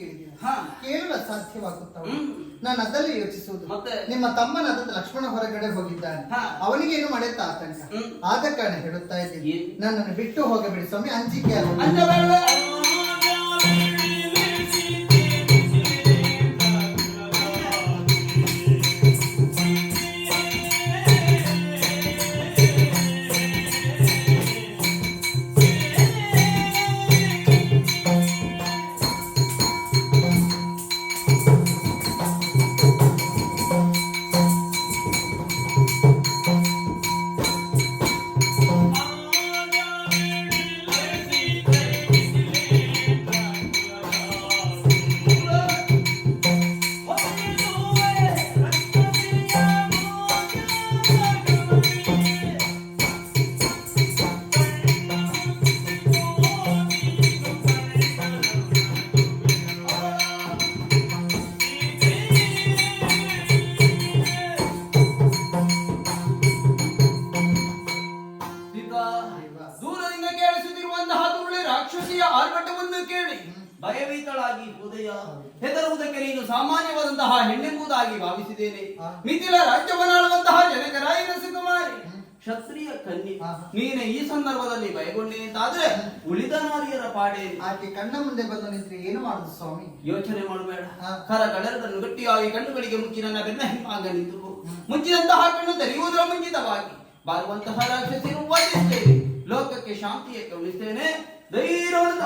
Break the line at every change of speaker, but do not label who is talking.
ಕೇಳಿದ್ದೇನೆ.
ಹಾ.
ಕೇಳಲು ಸಾಧ್ಯವಾಗುತ್ತಾ? ನಾನು ಅದರಲ್ಲಿ ಯೋಚಿಸುವುದು.
ಮತ್ತೆ?
ನಿಮ್ಮ ತಮ್ಮನಾದ ಲಕ್ಷ್ಮಣ ಹೊರಗಡೆ ಹೋಗಿದ್ದಾನೆ.
ಹಾ.
ಅವನಿಗೇನು ಮಾಡುತ್ತಾ ಆತಂಕ. ಆದ ಕಾರಣ ಹೇಳುತ್ತಾ ಇದ್ದೀನಿ, ನನ್ನನ್ನು ಬಿಟ್ಟು ಹೋಗಬೇಡಿ ಸ್ವಾಮಿ, ಅಂಜಿಕೆ ಆಗುವುದು.
ಅಂಜಬೇಡ. ದೂರದಿಂದ ಕೇಳಿಸುತ್ತಿರುವಂತಹ ದುರುಳೆ ರಾಕ್ಷಸಿಯ ಆರ್ಭಟವನ್ನು ಕೇಳಿ ಭಯಭೀತಳಾಗಿ ಹೃದಯ ಹೆದರುವುದಕ್ಕೆ ನೀನು ಸಾಮಾನ್ಯವಾದಂತಹ ಹೆಣ್ಣೆಂಬುದಾಗಿ ಭಾವಿಸಿದ್ದೇನೆ. ಮಿಥಿಲ ರಾಜ್ಯವನ್ನಾಳುವಂತಹ ಜನಕರಾಯನ ಸುಕುಮಾರಿ ಕ್ಷತ್ರಿಯ ಕನ್ಯೆ ನೀನೆ ಈ ಸಂದರ್ಭದಲ್ಲಿ ಭಯಗೊಂಡೆ ಅಂತಾದ್ರೆ ಉಳಿದ ನಾರಿಯರ ಪಾಡೆ.
ಆಕೆ ಕಣ್ಣ ಮುಂದೆ ಬಂದು ನಿಂತ್ರೆ ಏನು ಮಾಡುದು ಸ್ವಾಮಿ?
ಯೋಚನೆ ಮಾಡಬೇಡ. ಕರ ಕಡರದನ್ನು ಗಟ್ಟಿಯಾಗಿ ಕಣ್ಣುಗಳಿಗೆ ಮುಚ್ಚಿ ನನ್ನ ಬೆನ್ನ ಹಿಂಪಾಗ ನಿಂತು ಮುಚ್ಚಿದಂತಹ ಕಣ್ಣು ತೆರೆಯುವುದರ ಮುಂಚಿತವಾಗಿ ಬಾರುವಂತಹ ರಾಕ್ಷಸಿಯನ್ನು ವಧಿಸುತ್ತೇನೆ. ಲೋಕಕ್ಕೆ ಶಾಂತಿಯ ಕರುಣಿಸ್ತೇನೆ. ಧೈರ್ಯವನ್ನು